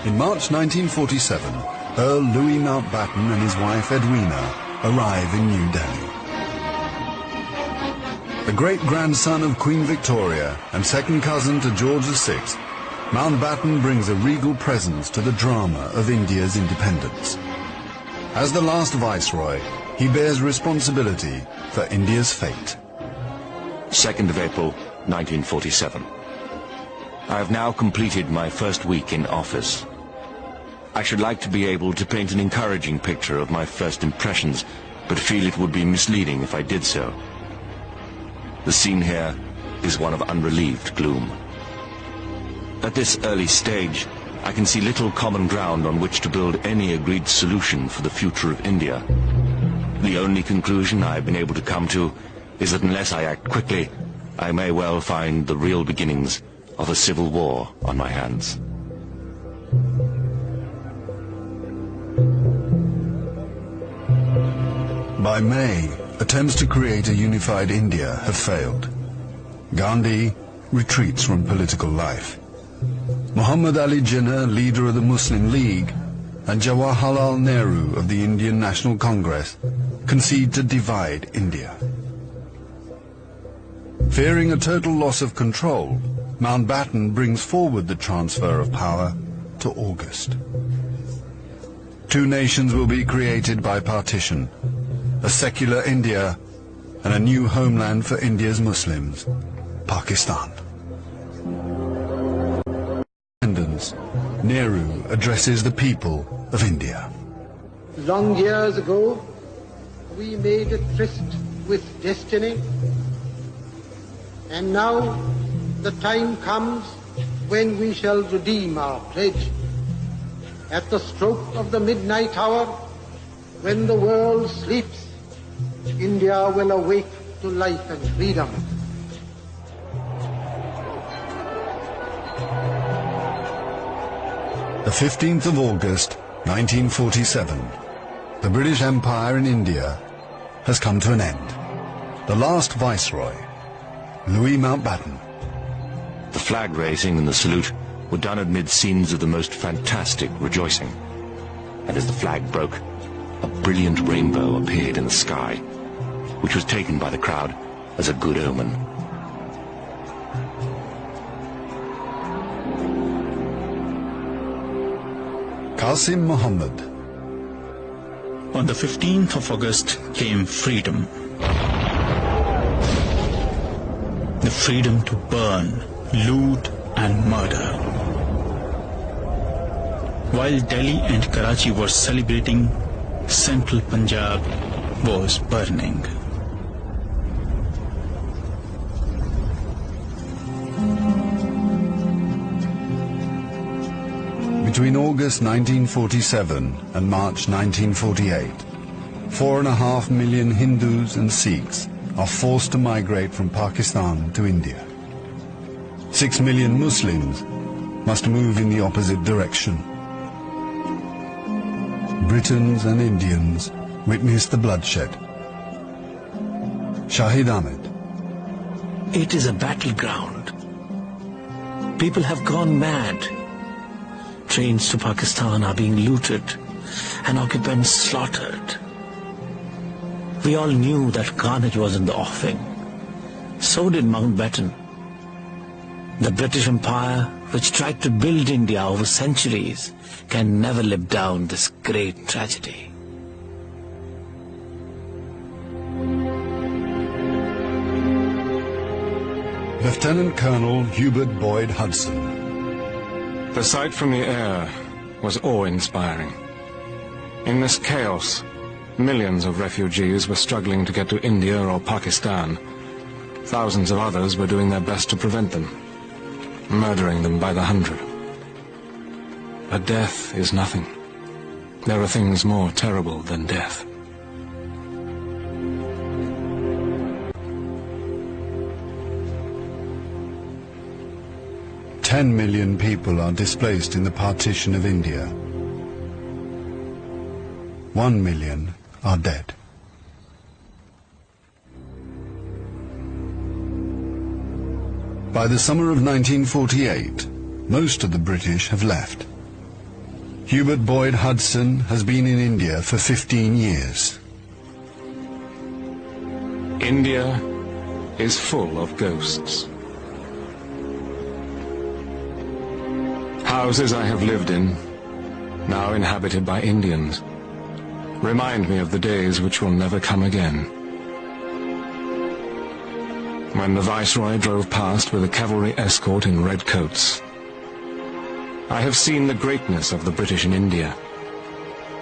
In March 1947, Earl Louis Mountbatten and his wife Edwina arrive in New Delhi. The great-grandson of Queen Victoria and second cousin to George VI, Mountbatten brings a regal presence to the drama of India's independence. As the last viceroy, he bears responsibility for India's fate. 2nd of April, 1947. I have now completed my first week in office. I should like to be able to paint an encouraging picture of my first impressions, but feel it would be misleading if I did so. The scene here is one of unrelieved gloom. At this early stage, I can see little common ground on which to build any agreed solution for the future of India. The only conclusion I have been able to come to is that unless I act quickly, I may well find the real beginnings of a civil war on my hands. By May, attempts to create a unified India have failed. Gandhi retreats from political life. Muhammad Ali Jinnah, leader of the Muslim League, and Jawaharlal Nehru of the Indian National Congress concede to divide India. Fearing a total loss of control, Mountbatten brings forward the transfer of power to August. Two nations will be created by partition, a secular India and a new homeland for India's Muslims, Pakistan. Nehru addresses the people of India. Long years ago, we made a tryst with destiny, and now the time comes when we shall redeem our pledge. At the stroke of the midnight hour, when the world sleeps, India will awake to life and freedom. The 15th of August, 1947, the British Empire in India has come to an end. The last viceroy, Louis Mountbatten. The flag raising and the salute were done amid scenes of the most fantastic rejoicing. And as the flag broke, a brilliant rainbow appeared in the sky, which was taken by the crowd as a good omen. Qasim Muhammad. On the 15th of August came freedom. The freedom to burn, loot and murder. While Delhi and Karachi were celebrating, central Punjab was burning. Between August 1947 and March 1948, 4.5 million Hindus and Sikhs are forced to migrate from Pakistan to India. 6 million Muslims must move in the opposite direction. Britons and Indians witness the bloodshed. Shahid Ahmed. It is a battleground. People have gone mad. Trains to Pakistan are being looted and occupants slaughtered. We all knew that carnage was in the offing. So did Mountbatten. The British Empire, which tried to build India over centuries, can never live down this great tragedy. Lieutenant Colonel Hubert Boyd Hudson. The sight from the air was awe-inspiring. In this chaos, millions of refugees were struggling to get to India or Pakistan. Thousands of others were doing their best to prevent them, murdering them by the hundred. But death is nothing. There are things more terrible than death. Ten million people are displaced in the partition of India. 1 million are dead. By the summer of 1948, most of the British have left. Hubert Boyd Hudson has been in India for 15 years. India is full of ghosts. Houses I have lived in, now inhabited by Indians, remind me of the days which will never come again. When the Viceroy drove past with a cavalry escort in red coats. I have seen the greatness of the British in India,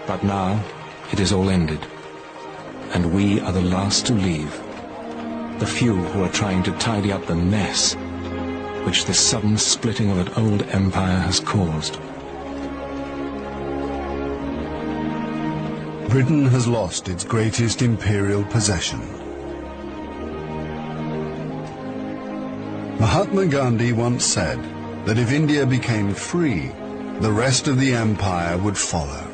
but now it is all ended, and we are the last to leave, the few who are trying to tidy up the mess which the sudden splitting of an old empire has caused. Britain has lost its greatest imperial possession. Mahatma Gandhi once said that if India became free, the rest of the empire would follow.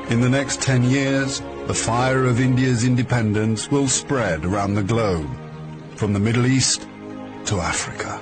In the next 10 years, the fire of India's independence will spread around the globe, from the Middle East to Africa.